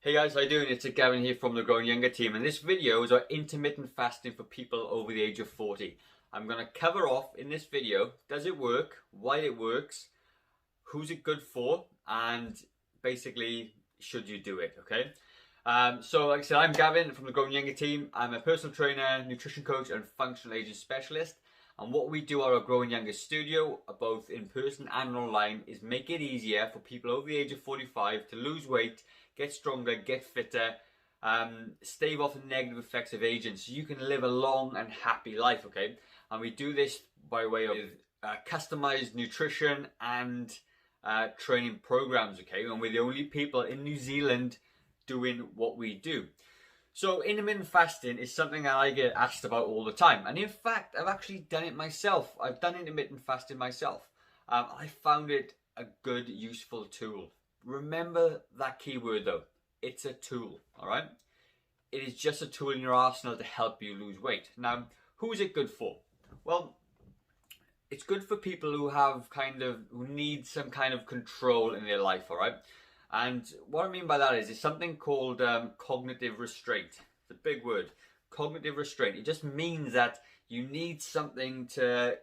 Hey guys, how you doing? It's Gavin here from the Growing Younger team, and this video is about intermittent fasting for people over the age of 40. I'm going to cover off in this video, does it work, why it works, who's it good for, and basically, should you do it, okay? So like I said, I'm Gavin from the Growing Younger team. I'm a personal trainer, nutrition coach, and functional aging specialist. And what we do at our Growing Younger studio, both in person and online, is make it easier for people over the age of 45 to lose weight, get stronger, get fitter, stave off the negative effects of aging so you can live a long and happy life, okay? And we do this by way of customized nutrition and training programs, okay? And we're the only people in New Zealand doing what we do. So intermittent fasting is something that I get asked about all the time. And in fact, I've actually done it myself. I've done intermittent fasting myself. I found it a good, useful tool. Remember that key word though. It's a tool, all right? It is just a tool in your arsenal to help you lose weight. Now, who is it good for? Well, it's good for people who need some kind of control in their life, all right? And what I mean by that is it's something called cognitive restraint. It's a big word, cognitive restraint. It just means that you need something to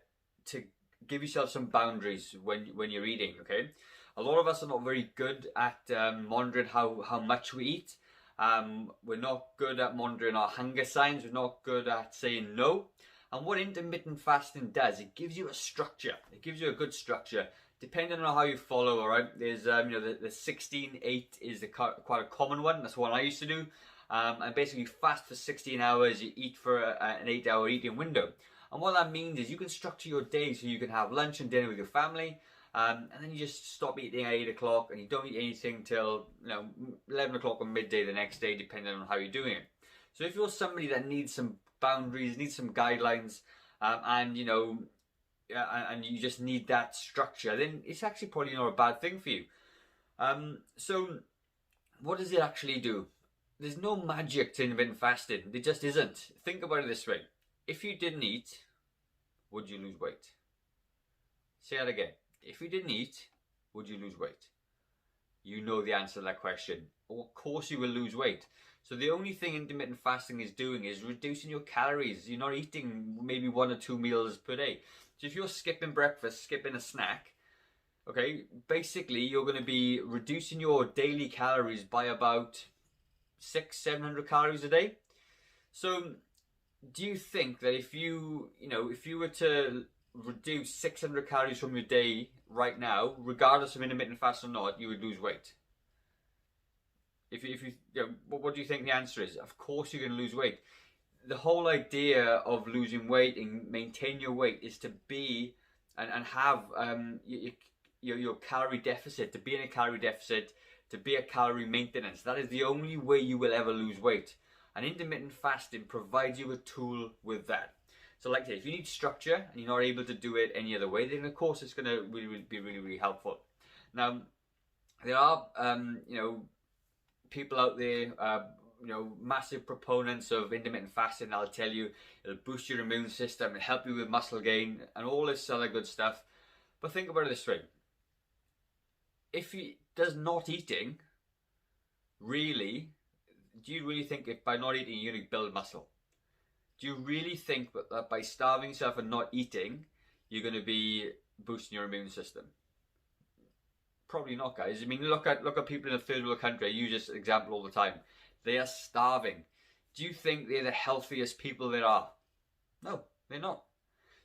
give yourself some boundaries when you're eating, okay? A lot of us are not very good at monitoring how much we eat. We're not good at monitoring our hunger signs. We're not good at saying no. And what intermittent fasting does, it gives you a structure. It gives you a good structure. Depending on how you follow, all right, there's, the 16-8 is quite a common one. That's what I used to do. And basically you fast for 16 hours, you eat for an 8-hour eating window. And what that means is you can structure your day so you can have lunch and dinner with your family, and then you just stop eating at 8 o'clock and you don't eat anything till 11 o'clock or midday the next day, depending on how you're doing it. So if you're somebody that needs some boundaries, needs some guidelines, and you just need that structure, then it's actually probably not a bad thing for you. So what does it actually do? There's no magic to intermittent fasting. There just isn't. Think about it this way. If you didn't eat, would you lose weight? Say that again. If you didn't eat, would you lose weight? You know the answer to that question. Well, of course you will lose weight. So the only thing intermittent fasting is doing is reducing your calories. You're not eating maybe 1 or 2 meals per day. So if you're skipping breakfast, skipping a snack, okay, basically you're going to be reducing your daily calories by about 600-700 calories a day. So do you think that if you were to reduce 600 calories from your day right now, regardless of intermittent fast or not, you would lose weight? What do you think the answer is? Of course you're going to lose weight. The whole idea of losing weight and maintain your weight is to be and have your calorie deficit, to be in a calorie deficit, to be a calorie maintenance. That is the only way you will ever lose weight. And intermittent fasting provides you a tool with that. So like I said, if you need structure and you're not able to do it any other way, then of course it's going to be really helpful. Now, there are people out there, massive proponents of intermittent fasting. I'll tell you, it'll boost your immune system and help you with muscle gain and all this other good stuff. But think about it this way. Does not eating really, do you really think if by not eating you're going to build muscle? Do you really think that by starving yourself and not eating, you're going to be boosting your immune system? Probably not, guys. I mean, look at people in a third world country. I use this example all the time. They are starving. Do you think they're the healthiest people there are? No, they're not.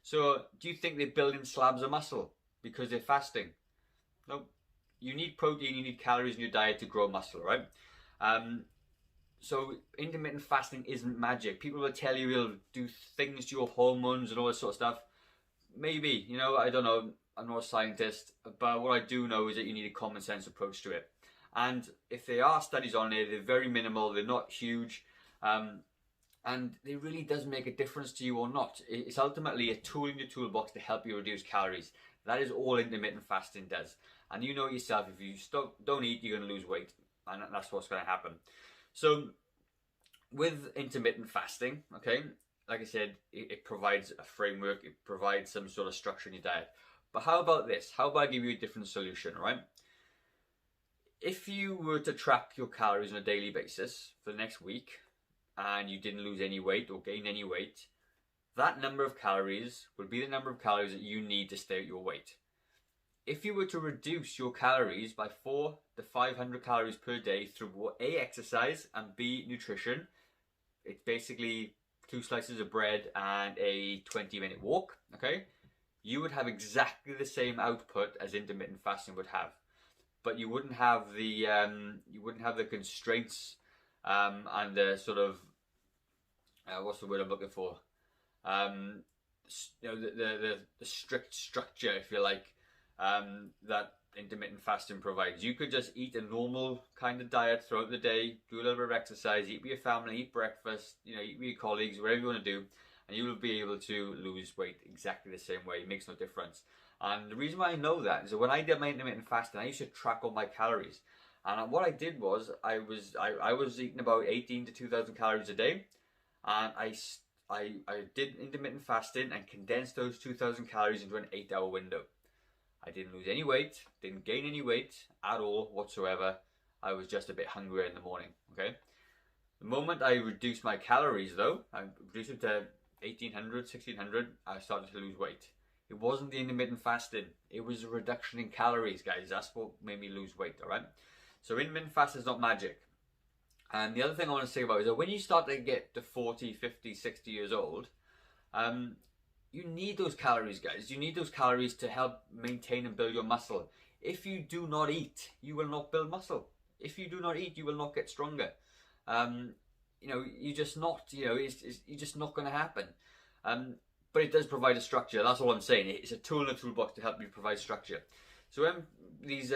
So do you think they're building slabs of muscle because they're fasting? No. You need protein, you need calories in your diet to grow muscle, right? So intermittent fasting isn't magic. People will tell you it'll do things to your hormones and all this sort of stuff. Maybe, I don't know. I'm not a scientist, but what I do know is that you need a common sense approach to it. And if there are studies on it, they're very minimal, they're not huge, and it really does make a difference to you or not. It's ultimately a tool in your toolbox to help you reduce calories. That is all intermittent fasting does. And you know yourself, if you don't eat, you're going to lose weight, and that's what's going to happen. So with intermittent fasting, okay, like I said, it provides a framework, it provides some sort of structure in your diet. But how about this? How about I give you a different solution, right? if you were to track your calories on a daily basis for the next week and you didn't lose any weight or gain any weight, that number of calories would be the number of calories that you need to stay at your weight. If you were to reduce your calories by 400 to 500 calories per day through A, exercise, and B, nutrition, it's basically 2 slices of bread and a 20-minute walk, okay? You would have exactly the same output as intermittent fasting would have, but you wouldn't have the constraints and the sort of what's the word I'm looking for? The strict structure, if you like, that intermittent fasting provides. You could just eat a normal kind of diet throughout the day, do a little bit of exercise, eat with your family, eat breakfast, eat with your colleagues, whatever you want to do, and you will be able to lose weight exactly the same way. It makes no difference. And the reason why I know that is that when I did my intermittent fasting, I used to track all my calories. And what I did was I was eating about 18 to 2,000 calories a day, and I did intermittent fasting and condensed those 2,000 calories into an 8-hour window. I didn't lose any weight, didn't gain any weight at all whatsoever. I was just a bit hungrier in the morning, okay? The moment I reduced my calories though, I reduced them to 1,800, 1,600, I started to lose weight. It wasn't the intermittent fasting, it was a reduction in calories, guys. That's what made me lose weight, alright? So intermittent fasting is not magic. And the other thing I want to say about it is that when you start to get to 40, 50, 60 years old, you need those calories, guys. You need those calories to help maintain and build your muscle. If you do not eat, you will not build muscle. If you do not eat, you will not get stronger. You're just not, it's just not going to happen. But it does provide a structure. That's all I'm saying. It's a tool in the toolbox to help you provide structure. So when these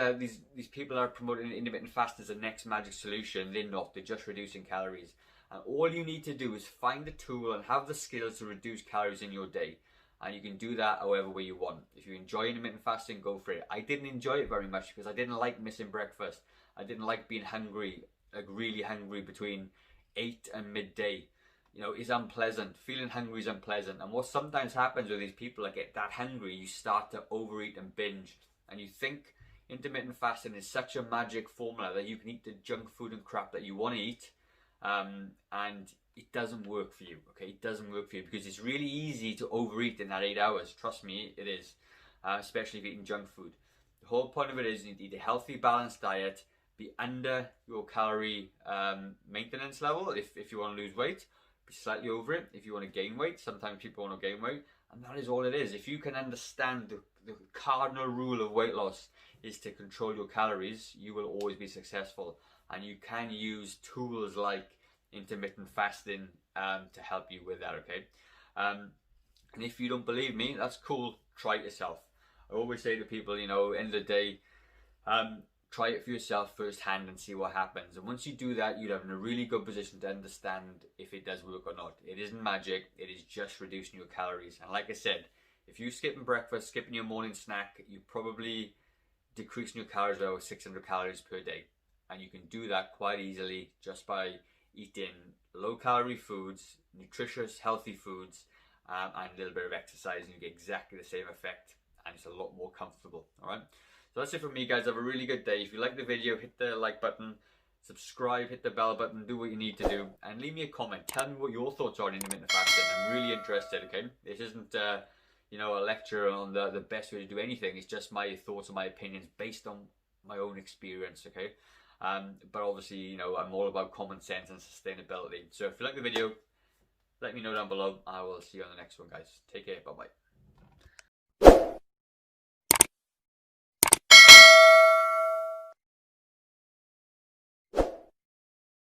people are promoting intermittent fasting as the next magic solution, they're not. They're just reducing calories. And all you need to do is find the tool and have the skills to reduce calories in your day. And you can do that however way you want. If you enjoy intermittent fasting, go for it. I didn't enjoy it very much because I didn't like missing breakfast. I didn't like being hungry, like really hungry between 8 and midday. It's unpleasant. Feeling hungry is unpleasant. And what sometimes happens with these people that get that hungry, you start to overeat and binge. And you think intermittent fasting is such a magic formula that you can eat the junk food and crap that you want to eat. And it doesn't work for you, okay? It doesn't work for you because it's really easy to overeat in that 8 hours. Trust me, it is, especially if you're eating junk food. The whole point of it is you need to eat a healthy, balanced diet, be under your calorie maintenance level if you want to lose weight, be slightly over it if you want to gain weight. Sometimes people want to gain weight, and that is all it is. If you can understand the cardinal rule of weight loss is to control your calories, you will always be successful. And you can use tools like intermittent fasting to help you with that, okay? And if you don't believe me, that's cool. Try it yourself. I always say to people, end of the day, try it for yourself firsthand and see what happens. And once you do that, you'll have in a really good position to understand if it does work or not. It isn't magic. It is just reducing your calories. And like I said, if you're skipping breakfast, skipping your morning snack, you're probably decreasing your calories by over 600 calories per day. And you can do that quite easily just by eating low-calorie foods, nutritious, healthy foods, and a little bit of exercise, and you get exactly the same effect, and it's a lot more comfortable, all right? So that's it from me, guys. Have a really good day. If you like the video, hit the like button, subscribe, hit the bell button, do what you need to do, and leave me a comment. Tell me what your thoughts are on intermittent fasting. I'm really interested, okay? This isn't, a lecture on the best way to do anything. It's just my thoughts and my opinions based on my own experience, okay? But obviously, I'm all about common sense and sustainability. So if you like the video, let me know down below. I will see you on the next one, guys. Take care. Bye-bye.